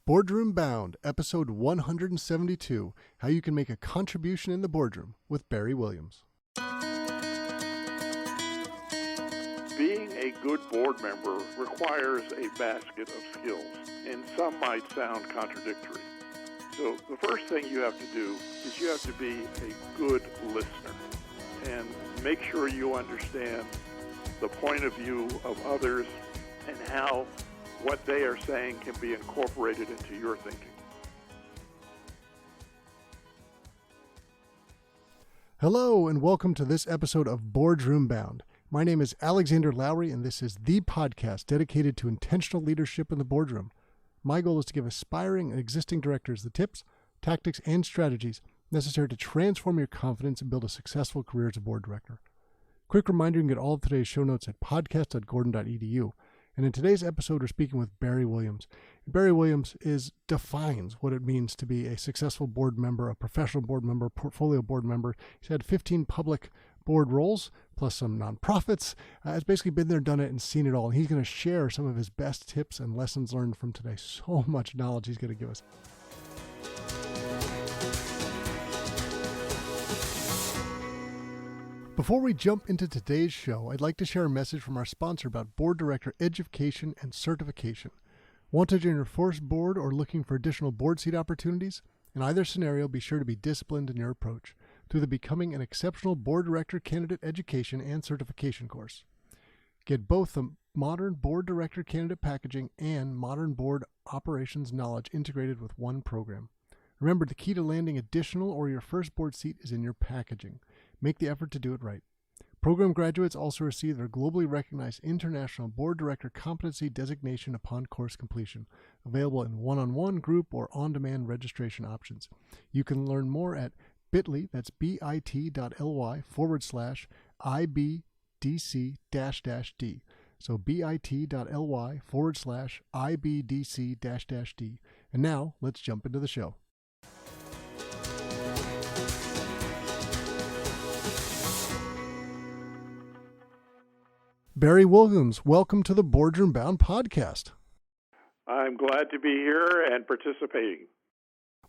Boardroom Bound, episode 172, How You Can Make a Contribution in the Boardroom with Barry Williams. Being a good board member requires a basket of skills, and some might sound contradictory. So the first thing you have to do is you have to be a good listener and make sure you understand the point of view of others and how what they are saying can be incorporated into your thinking. Hello, and welcome to this episode of Boardroom Bound. My name is Alexander Lowry, and this is the podcast dedicated to intentional leadership in the boardroom. My goal is to give aspiring and existing directors the tips, tactics, and strategies necessary to transform your confidence and build a successful career as a board director. Quick reminder, you can get all of today's show notes at podcast.gordon.edu. And in today's episode, we're speaking with Barry Williams. Barry Williams defines what it means to be a successful board member, a professional board member, portfolio board member. He's had 15 public board roles, plus some nonprofits. Has basically been there, done it, and seen it all. And he's going to share some of his best tips and lessons learned from today. So much knowledge he's going to give us. Before we jump into today's show, I'd like to share a message from our sponsor about board director education and certification. Want to join your first board or looking for additional board seat opportunities? In either scenario, be sure to be disciplined in your approach through the Becoming an Exceptional Board Director Candidate Education and Certification course. Get both the modern board director candidate packaging and modern board operations knowledge integrated with one program. Remember, the key to landing additional or your first board seat is in your packaging. Make the effort to do it right. Program graduates also receive their globally recognized International Board Director Competency designation upon course completion, available in one-on-one, group, or on-demand registration options. You can learn more at bit.ly, that's bit.ly/IBDC-D. So bit.ly/IBDC-D. And now, let's jump into the show. Barry Williams, welcome to the Boardroom Bound podcast. I'm glad to be here and participating.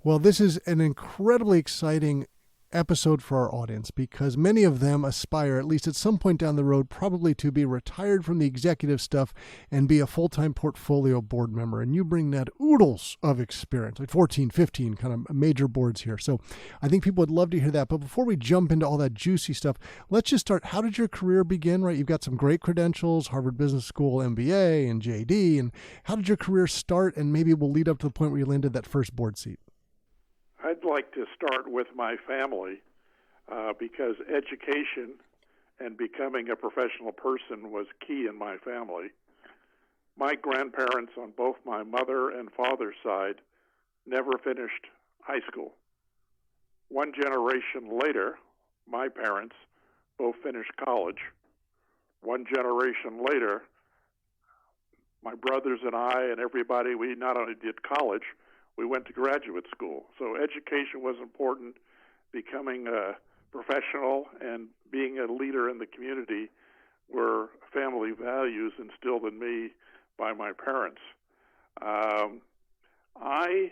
Well, this is an incredibly exciting episode for our audience because many of them aspire, at least at some point down the road, probably to be retired from the executive stuff and be a full-time portfolio board member. And you bring that oodles of experience, like 14, 15 kind of major boards here. So I think people would love to hear that. But before we jump into all that juicy stuff, let's just start. How did your career begin, right? You've got some great credentials, Harvard Business School, MBA, and JD. And how did your career start? And maybe we'll lead up to the point where you landed that first board seat. I'd like to start with my family because education and becoming a professional person was key in my family. My grandparents on both my mother and father's side never finished high school. One generation later, my parents both finished college. One generation later, my brothers and I and everybody, we not only did college, we went to graduate school. So education was important. Becoming a professional and being a leader in the community were family values instilled in me by my parents. I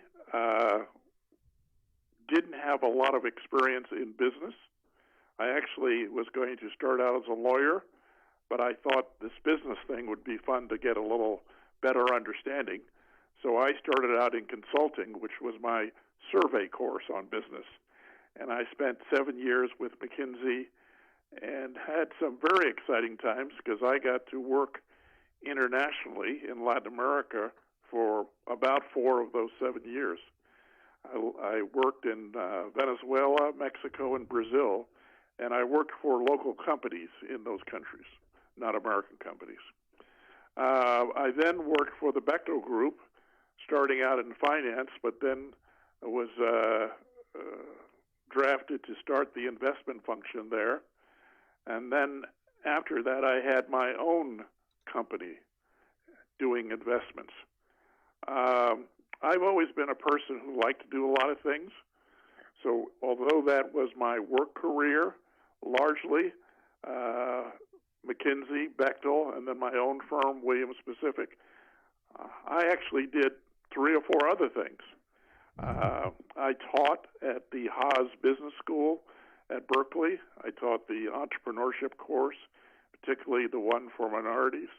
didn't have a lot of experience in business. I actually was going to start out as a lawyer, but I thought this business thing would be fun to get a little better understanding. So I started out in consulting, which was my survey course on business. And I spent 7 years with McKinsey and had some very exciting times because I got to work internationally in Latin America for about 4 of those 7 years. I worked in Venezuela, Mexico, and Brazil, and I worked for local companies in those countries, not American companies. I then worked for the Bechtel Group, starting out in finance, but then was drafted to start the investment function there. And then after that, I had my own company doing investments. I've always been a person who liked to do a lot of things. So although that was my work career, largely, McKinsey, Bechtel, and then my own firm, Williams Pacific, I actually did three or four other things. I taught at the Haas Business School at Berkeley. I taught the entrepreneurship course, particularly the one for minorities.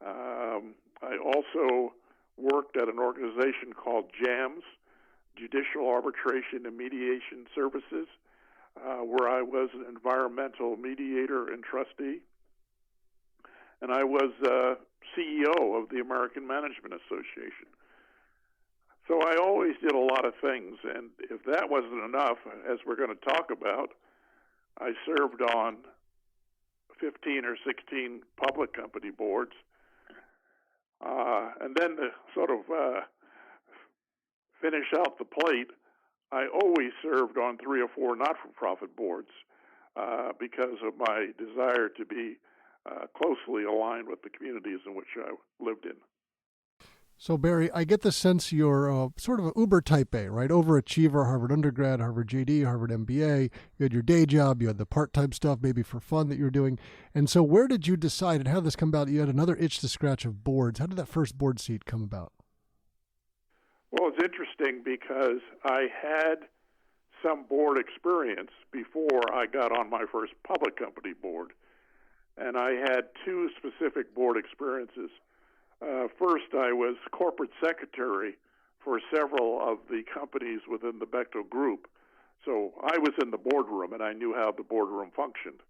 I also worked at an organization called JAMS, Judicial Arbitration and Mediation Services, where I was an environmental mediator and trustee. And I was CEO of the American Management Association. So I always did a lot of things, and if that wasn't enough, as we're going to talk about, I served on 15 or 16 public company boards. And then to sort of finish out the plate, I always served on 3 or 4 not-for-profit boards because of my desire to be closely aligned with the communities in which I lived in. So, Barry, I get the sense you're sort of an uber type A, right? Overachiever, Harvard undergrad, Harvard JD, Harvard MBA. You had your day job, you had the part-time stuff maybe for fun that you were doing. And so where did you decide, and how did this come about? You had another itch to scratch of boards. How did that first board seat come about? Well, it's interesting because I had some board experience before I got on my first public company board. And I had 2 specific board experiences. First, I was corporate secretary for several of the companies within the Bechtel Group. So I was in the boardroom, and I knew how the boardroom functioned.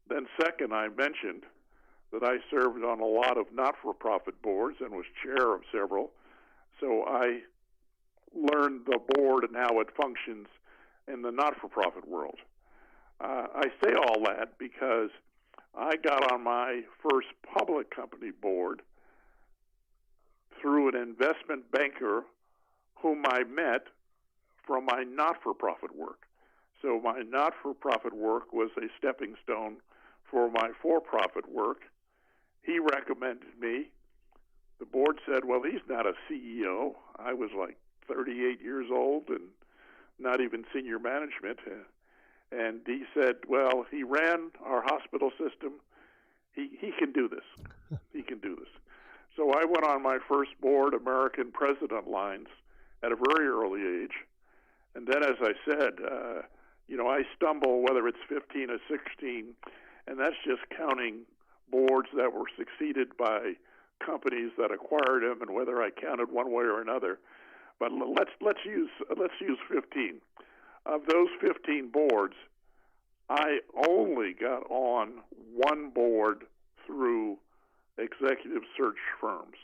Then second, I mentioned that I served on a lot of not-for-profit boards and was chair of several. So I learned the board and how it functions in the not-for-profit world. I say all that because I got on my first public company board through an investment banker whom I met from my not-for-profit work. So my not-for-profit work was a stepping stone for my for-profit work. He recommended me. The board said, well, he's not a CEO. I was like 38 years old and not even senior management. And he said, well, he ran our hospital system. He can do this. He can do this. So I went on my first board American President lines at a very early age. And then, as I said, I stumble whether it's 15 or 16, and that's just counting boards that were succeeded by companies that acquired them, and whether I counted one way or another. But let's use 15. Of those 15 boards, I only got on one board through executive search firms.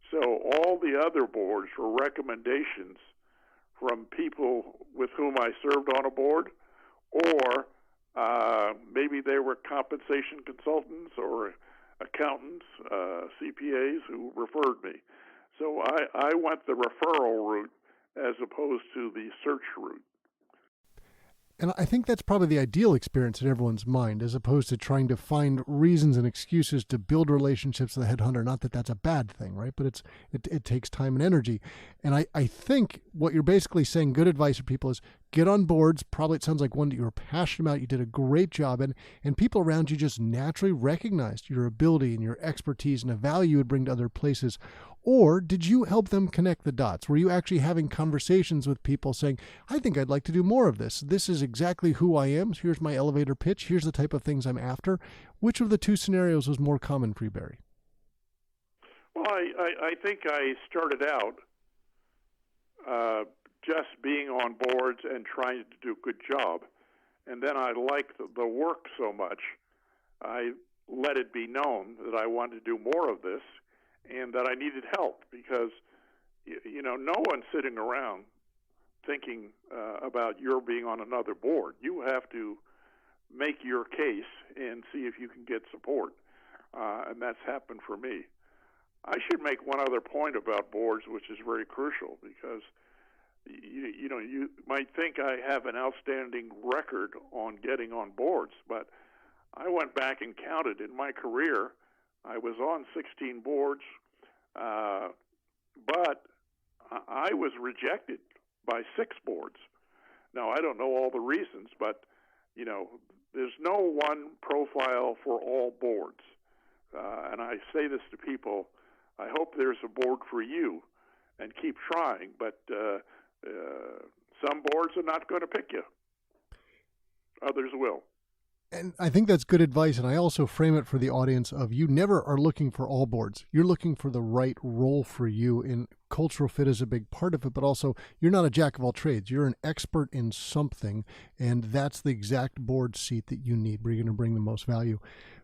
So all the other boards were recommendations from people with whom I served on a board, or maybe they were compensation consultants or accountants, CPAs who referred me. So I went the referral route as opposed to the search route. And I think that's probably the ideal experience in everyone's mind, as opposed to trying to find reasons and excuses to build relationships with a headhunter. Not that that's a bad thing, right? But it takes time and energy. And I think what you're basically saying, good advice for people, is get on boards. Probably it sounds like one that you were passionate about. You did a great job, and people around you just naturally recognized your ability and your expertise and the value you would bring to other places. Or did you help them connect the dots? Were you actually having conversations with people saying, I think I'd like to do more of this. This is exactly who I am. Here's my elevator pitch. Here's the type of things I'm after. Which of the 2 scenarios was more common for you, Barry? Well, I think I started out just being on boards and trying to do a good job. And then I liked the work so much, I let it be known that I wanted to do more of this and that I needed help because, no one's sitting around thinking about your being on another board. You have to make your case and see if you can get support, and that's happened for me. I should make one other point about boards, which is very crucial, because you might think I have an outstanding record on getting on boards, but I went back and counted. In my career, I was on 16 boards, but I was rejected by 6 boards. Now, I don't know all the reasons, but, there's no one profile for all boards. And I say this to people, I hope there's a board for you, and keep trying. But some boards are not going to pick you. Others will. And I think that's good advice. And I also frame it for the audience of you never are looking for all boards. You're looking for the right role for you. And cultural fit is a big part of it, but also you're not a jack of all trades. You're an expert in something, and that's the exact board seat that you need where you're going to bring the most value.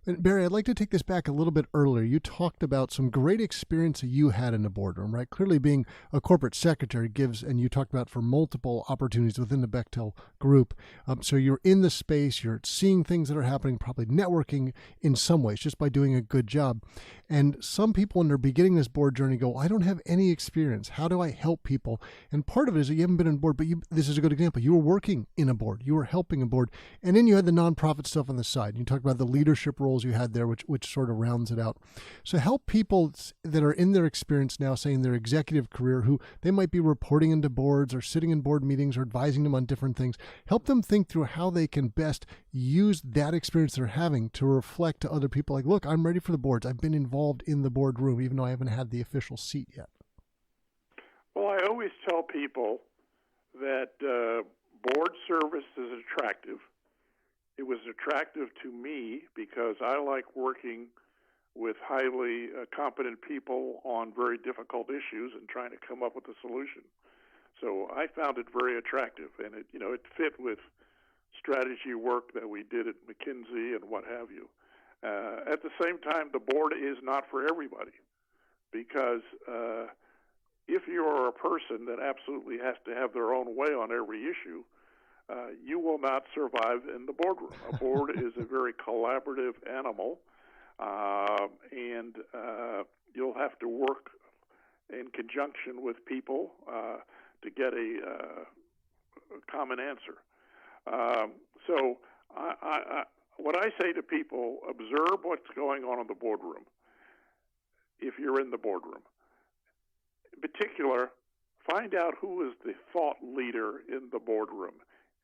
And Barry, I'd like to take this back a little bit earlier. You talked about some great experience that you had in the boardroom, right? Clearly being a corporate secretary gives, and you talked about for multiple opportunities within the Bechtel group. So you're in the space, you're seeing things that are happening, probably networking in some ways just by doing a good job. And some people when they're beginning this board journey go, I don't have any experience. How do I help people? And part of it is that you haven't been on board, but this is a good example. You were working in a board, you were helping a board, and then you had the nonprofit stuff on the side. You talked about the leadership roles you had there, which sort of rounds it out. So help people that are in their experience now, say in their executive career, who they might be reporting into boards or sitting in board meetings or advising them on different things. Help them think through how they can best use that experience they're having to reflect to other people like, look, I'm ready for the boards. I've been involved in the boardroom, even though I haven't had the official seat yet. Well, I always tell people that board service is attractive. It was attractive to me because I like working with highly competent people on very difficult issues and trying to come up with a solution. So I found it very attractive, and it fit with strategy work that we did at McKinsey and what have you. At the same time, the board is not for everybody, because if you're a person that absolutely has to have their own way on every issue, you will not survive in the boardroom. A board is a very collaborative animal, and you'll have to work in conjunction with people to get a common answer. So what I say to people, observe what's going on in the boardroom if you're in the boardroom. In particular, find out who is the thought leader in the boardroom.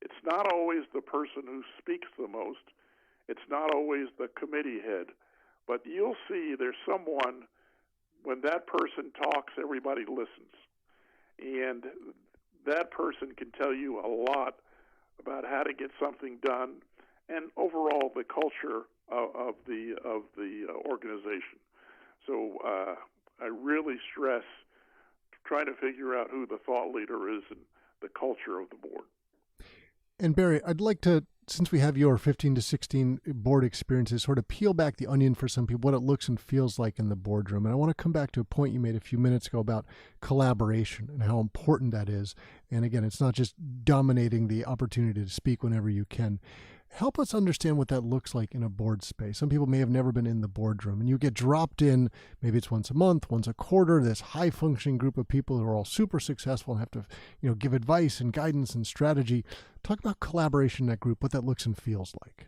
It's not always the person who speaks the most. It's not always the committee head. But you'll see there's someone, when that person talks, everybody listens. And that person can tell you a lot about how to get something done and overall the culture of the organization. So I really stress trying to figure out who the thought leader is and the culture of the board. And Barry, I'd like to, since we have your 15 to 16 board experiences, sort of peel back the onion for some people, what it looks and feels like in the boardroom. And I want to come back to a point you made a few minutes ago about collaboration and how important that is. And again, it's not just dominating the opportunity to speak whenever you can. Help us understand what that looks like in a board space. Some people may have never been in the boardroom, and you get dropped in, maybe it's once a month, once a quarter, this high-functioning group of people who are all super successful and have to, give advice and guidance and strategy. Talk about collaboration in that group, what that looks and feels like.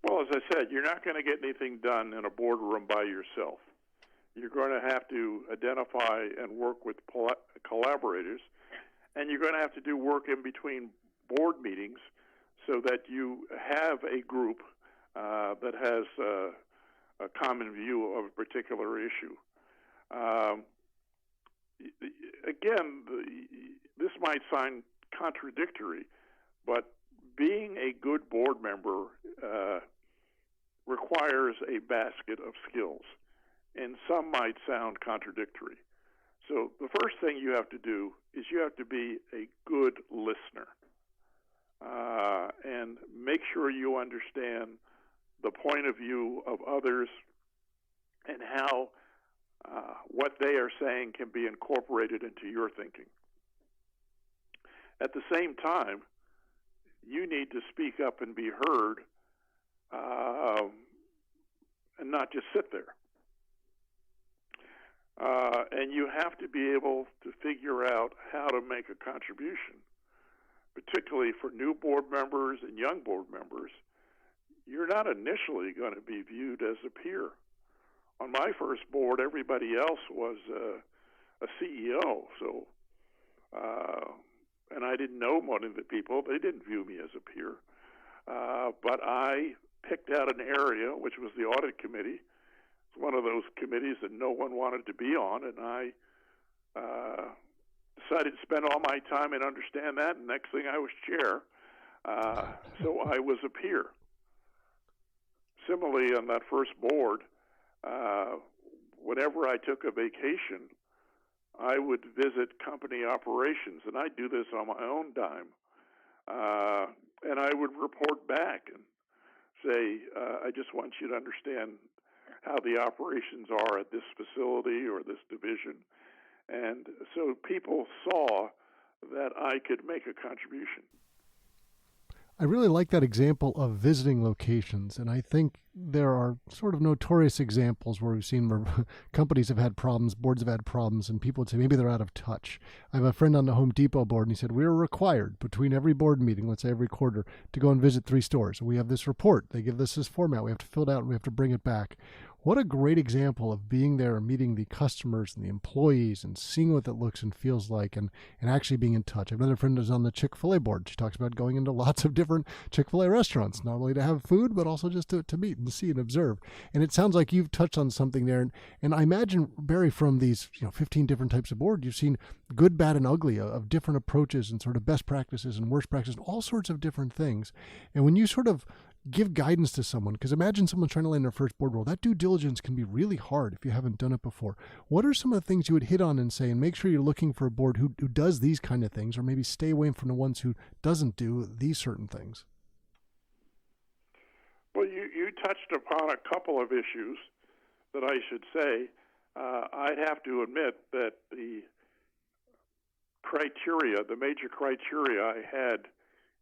Well, as I said, you're not going to get anything done in a boardroom by yourself. You're going to have to identify and work with collaborators, and you're going to have to do work in between board meetings so that you have a group that has a common view of a particular issue. Again, this might sound contradictory, but being a good board member requires a basket of skills, and some might sound contradictory. So the first thing you have to do is you have to be a good listener. And make sure you understand the point of view of others and how what they are saying can be incorporated into your thinking. At the same time, you need to speak up and be heard and not just sit there. And you have to be able to figure out how to make a contribution. Particularly for new board members and young board members, you're not initially going to be viewed as a peer. On my first board, everybody else was a CEO, so and I didn't know one of the people. They didn't view me as a peer. But I picked out an area, which was the audit committee. It's one of those committees that no one wanted to be on, and I Decided to spend all my time and understand that, and next thing I was chair. So I was a peer. Similarly, on that first board, whenever I took a vacation, I would visit company operations, and I'd do this on my own dime. And I would report back and say, I just want you to understand how the operations are at this facility or this division. And so people saw that I could make a contribution. I really like that example of visiting locations, and I think there are sort of notorious examples where we've seen where companies have had problems, boards have had problems, and people would say maybe they're out of touch. I have a friend on the Home Depot board, and he said, we are required between every board meeting, let's say every quarter, to go and visit 3 stores. We have this report. They give us this format. We have to fill it out, and we have to bring it back. What a great example of being there and meeting the customers and the employees and seeing what that looks and feels like and actually being in touch. I have another friend who's on the Chick-fil-A board. She talks about going into lots of different Chick-fil-A restaurants, not only to have food, but also just to meet and see and observe. And it sounds like you've touched on something there. And I imagine, Barry, from these 15 different types of board, you've seen good, bad, and ugly of different approaches and sort of best practices and worst practices, all sorts of different things. And when you sort of give guidance to someone, because imagine someone trying to land their first board role, that due diligence can be really hard if you haven't done it before. What are some of the things you would hit on and say, and make sure you're looking for a board who does these kind of things, or maybe stay away from the ones who doesn't do these certain things? Well, you touched upon a couple of issues that I should say. I'd have to admit that the major criteria I had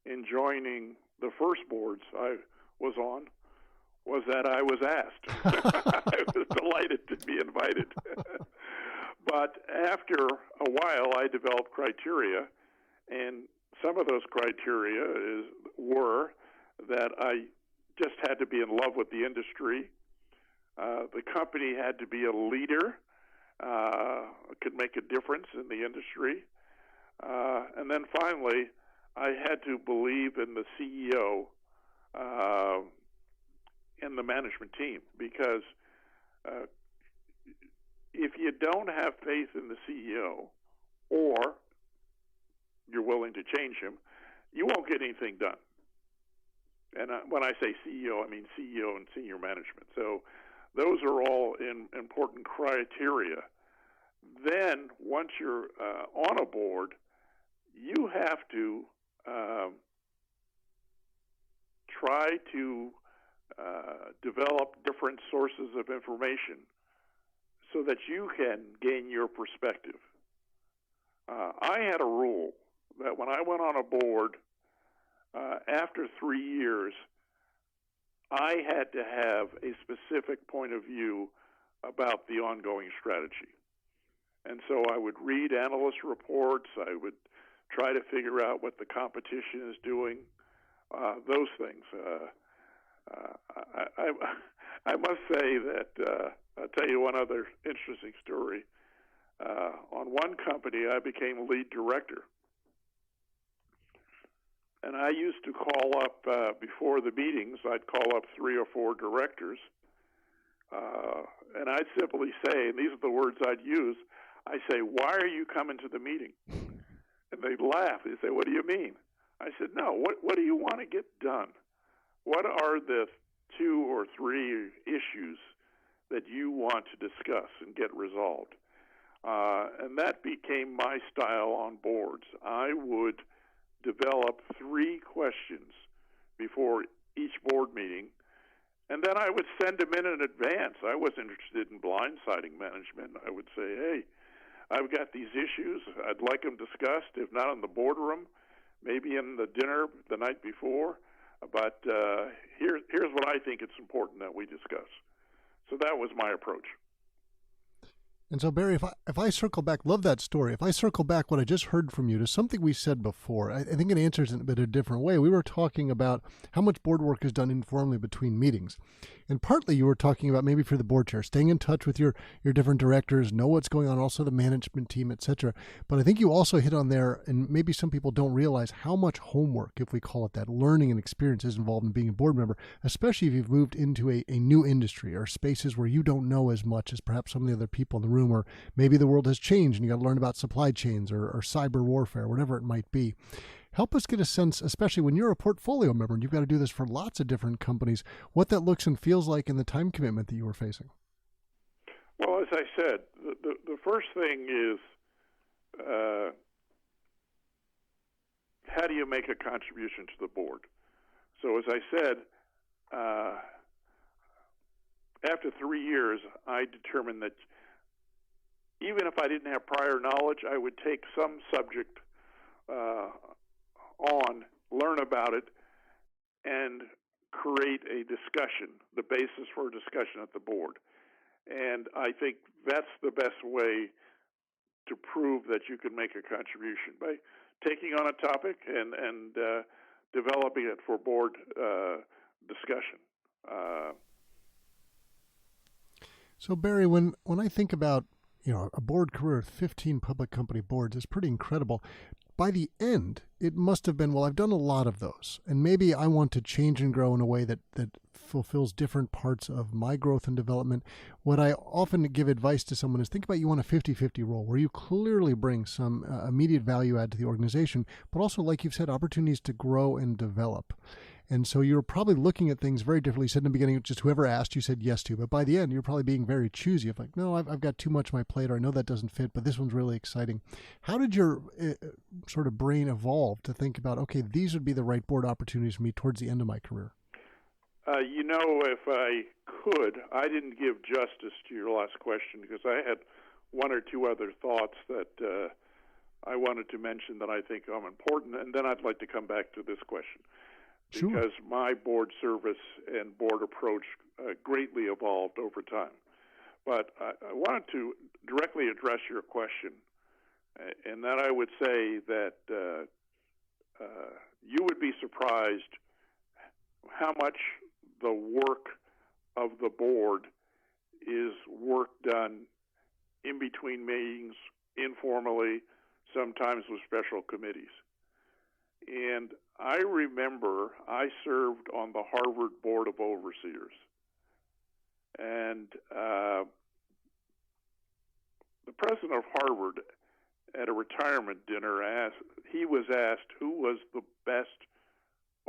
in joining the first boards I was on was that I was asked. I was delighted to be invited. But after a while, I developed criteria, and some of those criteria were that I just had to be in love with the industry. The company had to be a leader, could make a difference in the industry. And then finally, I had to believe in the CEO and the management team, because if you don't have faith in the CEO, or you're willing to change him, you won't get anything done. And when I say CEO, I mean CEO and senior management. So those are all important criteria. Then once you're on a board, you have to try to develop different sources of information so that you can gain your perspective. I had a rule that when I went on a board, after 3 years, I had to have a specific point of view about the ongoing strategy. And so I would read analyst reports. I would try to figure out what the competition is doing, those things. I must say that I'll tell you one other interesting story. On one company, I became lead director. And I used to call up, before the meetings, I'd call up 3 or 4 directors, and I'd simply say, and these are the words I'd use, I say, why are you coming to the meeting? And they'd laugh. They'd say, what do you mean? I said, no, what do you want to get done? What are the 2 or 3 issues that you want to discuss and get resolved? And that became my style on boards. I would develop 3 questions before each board meeting, and then I would send them in advance. I wasn't interested in blindsiding management. I would say, hey, I've got these issues. I'd like them discussed, if not in the boardroom, maybe in the dinner the night before. But here's what I think it's important that we discuss. So that was my approach. And so, Barry, if I circle back, love that story. If I circle back what I just heard from you to something we said before, I think it answers it in a different way. We were talking about how much board work is done informally between meetings. And partly you were talking about maybe for the board chair, staying in touch with your different directors, know what's going on, also the management team, et cetera. But I think you also hit on there, and maybe some people don't realize how much homework, if we call it that, learning and experience is involved in being a board member, especially if you've moved into a new industry or spaces where you don't know as much as perhaps some of the other people in the room. boardroom, or maybe the world has changed and you got to learn about supply chains or cyber warfare, whatever it might be. Help us get a sense, especially when you're a portfolio member and you've got to do this for lots of different companies, what that looks and feels like and the time commitment that you were facing. Well, as I said, the first thing is how do you make a contribution to the board? So as I said, after 3 years, I determined that even if I didn't have prior knowledge, I would take some subject on, learn about it, and create a discussion, the basis for a discussion at the board. And I think that's the best way to prove that you can make a contribution, by taking on a topic and developing it for board discussion. So Barry, when I think about a board career at 15 public company boards, is pretty incredible. By the end, it must have been, well, I've done a lot of those, and maybe I want to change and grow in a way that fulfills different parts of my growth and development. What I often give advice to someone is think about you want a 50-50 role where you clearly bring some immediate value add to the organization, but also, like you've said, opportunities to grow and develop. And so you're probably looking at things very differently. You said in the beginning, just whoever asked, you said yes to. But by the end, you're probably being very choosy of like, no, I've got too much on my plate, or I know that doesn't fit, but this one's really exciting. How did your sort of brain evolve to think about, okay, these would be the right board opportunities for me towards the end of my career? If I could, I didn't give justice to your last question because I had one or two other thoughts that I wanted to mention that I think are important, and then I'd like to come back to this question. Sure. Because my board service and board approach greatly evolved over time. But I wanted to directly address your question, and that I would say that you would be surprised how much the work of the board is work done in between meetings, informally, sometimes with special committees. And I remember I served on the Harvard Board of Overseers. And the president of Harvard, at a retirement dinner, was asked who was the best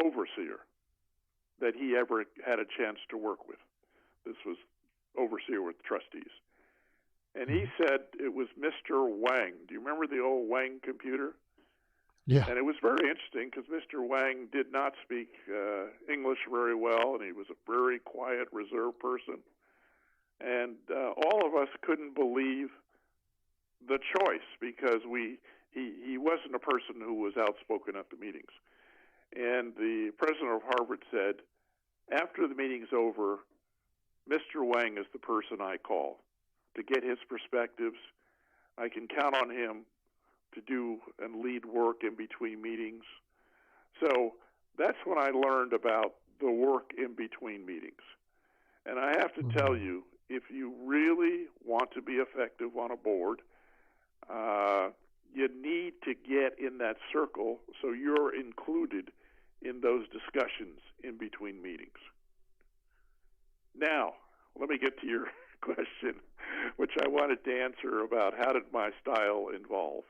overseer that he ever had a chance to work with. This was overseer with trustees. And he said it was Mr. Wang. Do you remember the old Wang computer? Yeah. And it was very interesting because Mr. Wang did not speak English very well, and he was a very quiet, reserved person. And all of us couldn't believe the choice because he wasn't a person who was outspoken at the meetings. And the president of Harvard said, after the meeting's over, Mr. Wang is the person I call to get his perspectives. I can count on him to do and lead work in between meetings. So that's when I learned about the work in between meetings. And I have to tell you, if you really want to be effective on a board, you need to get in that circle so you're included in those discussions in between meetings. Now, let me get to your question, which I wanted to answer about how did my style evolve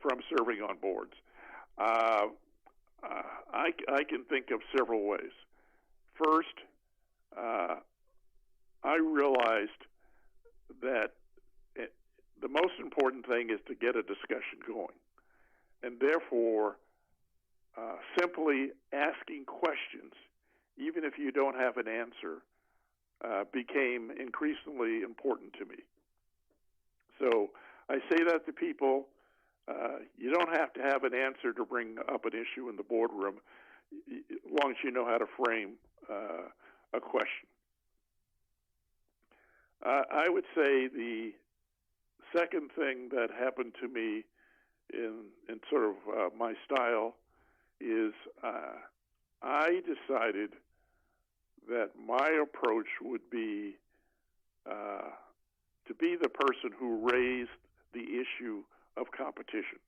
from serving on boards. I can think of several ways. First, I realized that the most important thing is to get a discussion going. And therefore, simply asking questions, even if you don't have an answer, became increasingly important to me. So I say that to people. You don't have to have an answer to bring up an issue in the boardroom, as long as you know how to frame a question. I would say the second thing that happened to me in sort of my style is I decided that my approach would be to be the person who raised the issue of competition.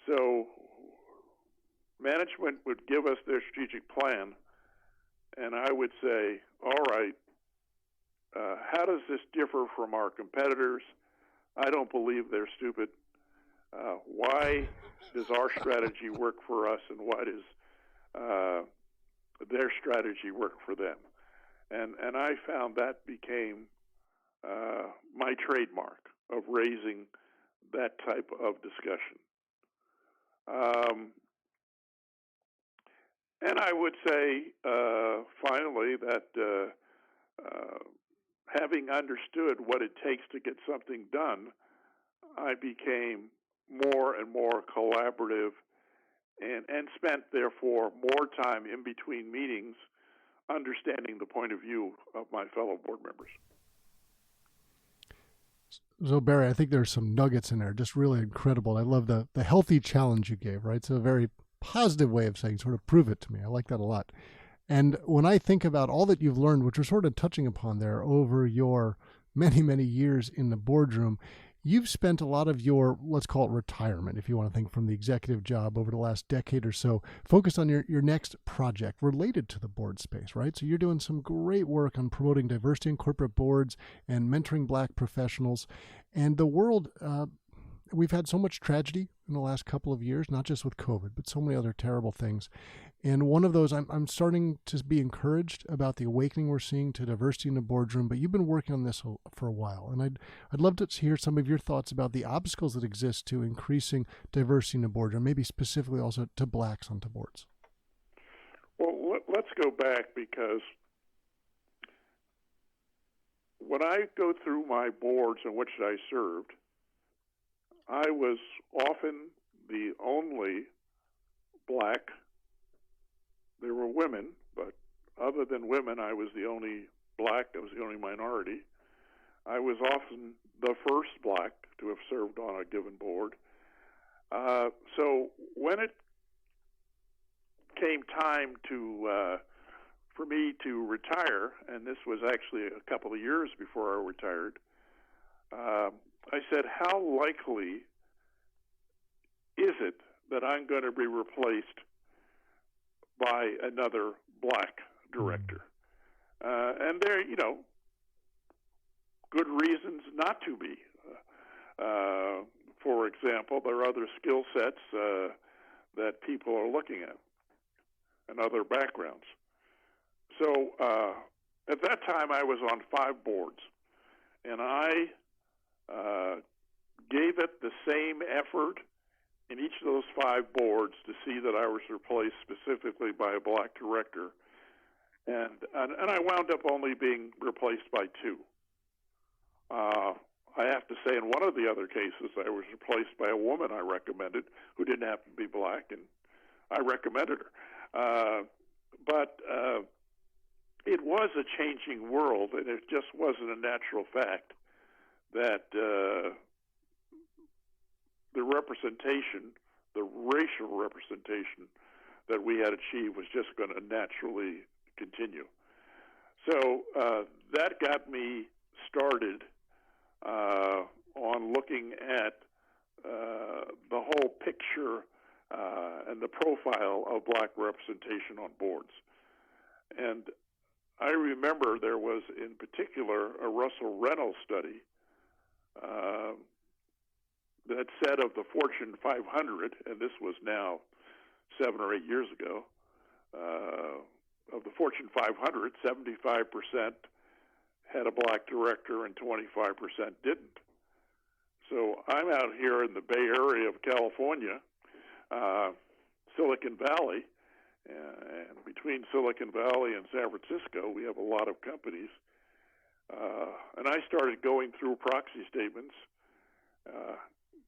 So management would give us their strategic plan, and I would say, all right, how does this differ from our competitors? I don't believe they're stupid. Why does our strategy work for us, and why does their strategy work for them? And I found that became my trademark of raising that type of discussion. And I would say, finally, that having understood what it takes to get something done, I became more and more collaborative and spent, therefore, more time in between meetings understanding the point of view of my fellow board members. So, Barry, I think there's some nuggets in there, just really incredible. I love the healthy challenge you gave, right? So a very positive way of saying, sort of prove it to me. I like that a lot. And when I think about all that you've learned, which we're sort of touching upon there over your many, many years in the boardroom, you've spent a lot of your, let's call it retirement, if you want to think from the executive job over the last decade or so, focused on your next project related to the board space, right? So you're doing some great work on promoting diversity in corporate boards and mentoring Black professionals. And the world, we've had so much tragedy in the last couple of years, not just with COVID, but so many other terrible things. And one of those, I'm starting to be encouraged about the awakening we're seeing to diversity in the boardroom, but you've been working on this for a while. And I'd love to hear some of your thoughts about the obstacles that exist to increasing diversity in the boardroom, maybe specifically also to Blacks onto boards. Well, let's go back, because when I go through my boards in which I served, I was often the only Black. There were women, but other than women, I was the only Black. I was the only minority. I was often the first Black to have served on a given board. So when it came time for me to retire, and this was actually a couple of years before I retired, I said, how likely is it that I'm going to be replaced by another Black director? And there, good reasons not to be. For example, there are other skill sets that people are looking at and other backgrounds. So at that time, I was on 5 boards, and I gave it the same effort in each of those 5 boards to see that I was replaced specifically by a Black director. And I wound up only being replaced by 2. I have to say, in one of the other cases, I was replaced by a woman I recommended who didn't happen to be Black, and I recommended her. But it was a changing world, and it just wasn't a natural fact that the representation, the racial representation that we had achieved was just going to naturally continue. So that got me started on looking at the whole picture and the profile of Black representation on boards. And I remember there was, in particular, a Russell Reynolds study that said of the Fortune 500, and this was now 7 or 8 years ago, of the Fortune 500, 75% had a Black director and 25% didn't. So I'm out here in the Bay Area of California, Silicon Valley, and between Silicon Valley and San Francisco, we have a lot of companies. And I started going through proxy statements,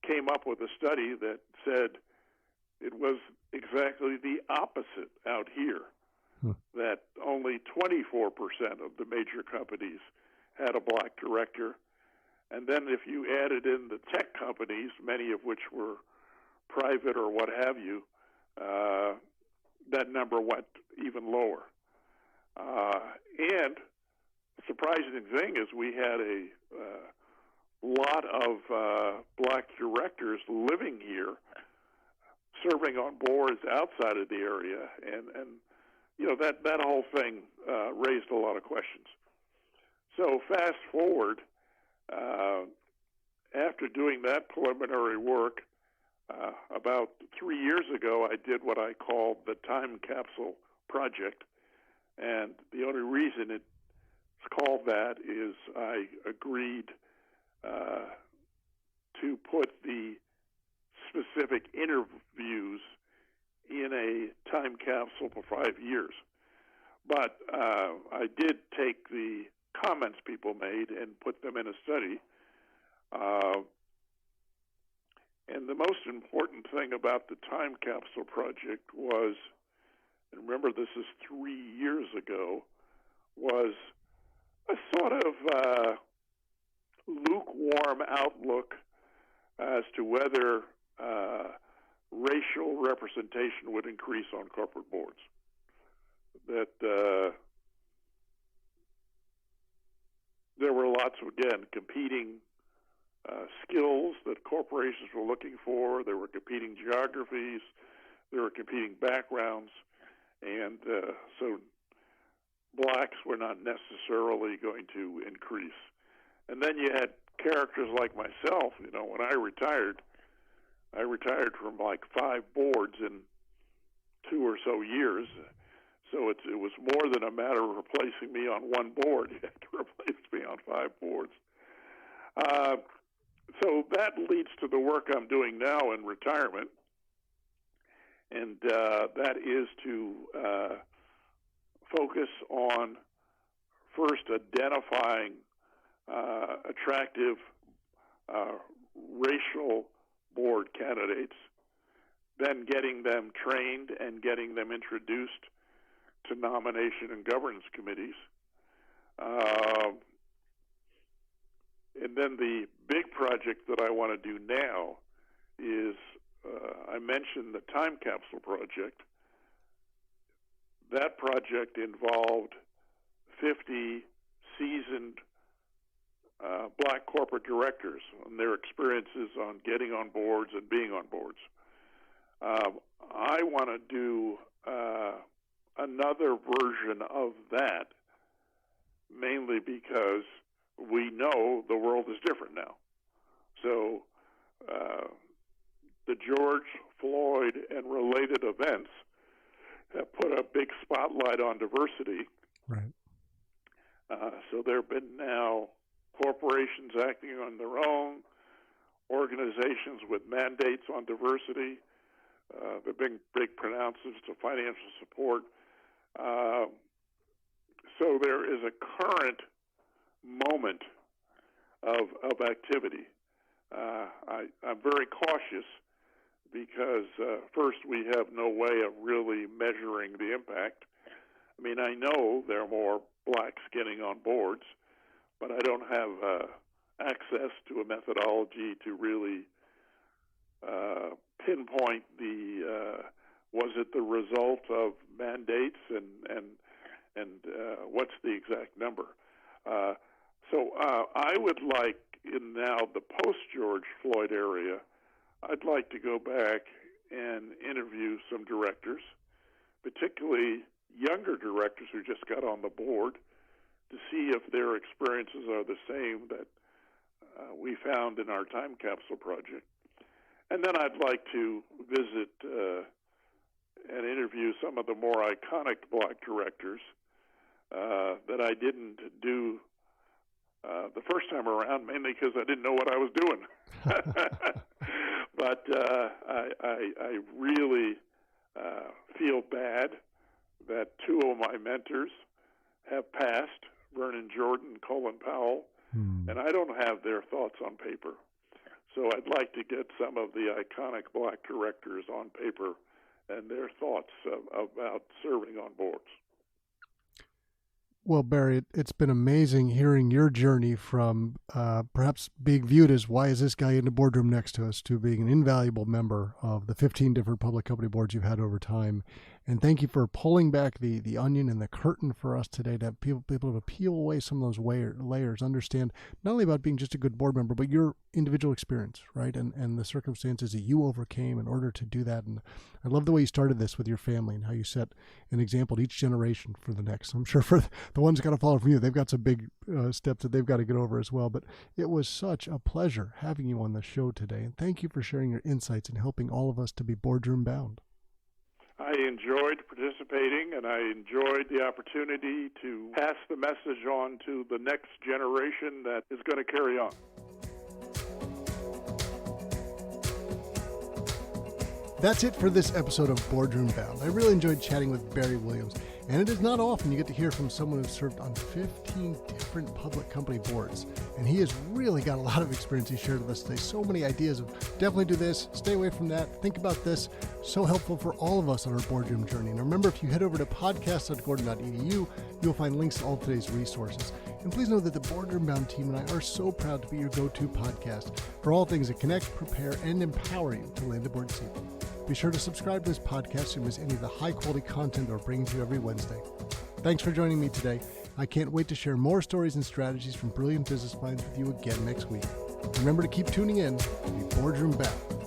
came up with a study that said it was exactly the opposite out here, that only 24% of the major companies had a Black director. And then if you added in the tech companies, many of which were private or what have you, that number went even lower. And the surprising thing is we had a lot of Black directors living here, serving on boards outside of the area, and that whole thing raised a lot of questions. So fast forward, after doing that preliminary work, about 3 years ago, I did what I called the Time Capsule Project. And the only reason it's called that is I agreed to put the specific interviews in a time capsule for 5 years. But I did take the comments people made and put them in a study. And the most important thing about the Time Capsule Project was, and remember this is 3 years ago, was a sort of lukewarm outlook as to whether racial representation would increase on corporate boards. That there were lots of, again, competing skills that corporations were looking for. There were competing geographies. There were competing backgrounds. And so blacks were not necessarily going to increase. And then you had characters like myself. When I retired from like 5 boards in 2 or so years. So it was more than a matter of replacing me on one board. You had to replace me on 5 boards. So that leads to the work I'm doing now in retirement. And that is to focus on first identifying attractive racial board candidates, then getting them trained and getting them introduced to nomination and governance committees. And then the big project that I want to do now is, I mentioned the Time Capsule Project. That project involved 50 seasoned black corporate directors and their experiences on getting on boards and being on boards. I want to do another version of that, mainly because we know the world is different now. So the George Floyd and related events have put a big spotlight on diversity. Right. So there have been now corporations acting on their own, organizations with mandates on diversity. There have been big pronouncements to financial support. So there is a current moment of activity. I'm very cautious because, first, we have no way of really measuring the impact. I mean, I know there are more blacks getting on boards, but I don't have access to a methodology to really pinpoint was it the result of mandates and what's the exact number. So I would like, in now the post-George Floyd area, I'd like to go back and interview some directors, particularly younger directors who just got on the board, to see if their experiences are the same that we found in our Time Capsule Project. And then I'd like to visit and interview some of the more iconic black directors that I didn't do the first time around, mainly because I didn't know what I was doing. But I really feel bad that 2 of my mentors have passed, Vernon Jordan and Colin Powell, and I don't have their thoughts on paper. So I'd like to get some of the iconic black directors on paper and their thoughts about serving on boards. Well, Barry, it's been amazing hearing your journey from perhaps being viewed as, why is this guy in the boardroom next to us, to being an invaluable member of the 15 different public company boards you've had over time, And thank you for pulling back the onion and the curtain for us today to have people be able to peel away some of those layers, understand not only about being just a good board member, but your individual experience, right? And the circumstances that you overcame in order to do that. And I love the way you started this with your family and how you set an example to each generation for the next. I'm sure for the ones that got to follow from you, they've got some big steps that they've got to get over as well. But it was such a pleasure having you on the show today. And thank you for sharing your insights and helping all of us to be boardroom bound. I enjoyed participating, and I enjoyed the opportunity to pass the message on to the next generation that is going to carry on. That's it for this episode of Boardroom Bound. I really enjoyed chatting with Barry Williams, and it is not often you get to hear from someone who's served on 15 different public company boards, and he has really got a lot of experience he shared with us today. So many ideas of definitely do this, stay away from that, think about this. So helpful for all of us on our boardroom journey. And remember, if you head over to podcast.gordon.edu, you'll find links to all today's resources. And please know that the Boardroom Bound team and I are so proud to be your go-to podcast for all things that connect, prepare, and empower you to land a board seat. Be sure to subscribe to this podcast so you miss any of the high-quality content we're bringing to you every Wednesday. Thanks for joining me today. I can't wait to share more stories and strategies from brilliant business minds with you again next week. Remember to keep tuning in to be Boardroom Bound.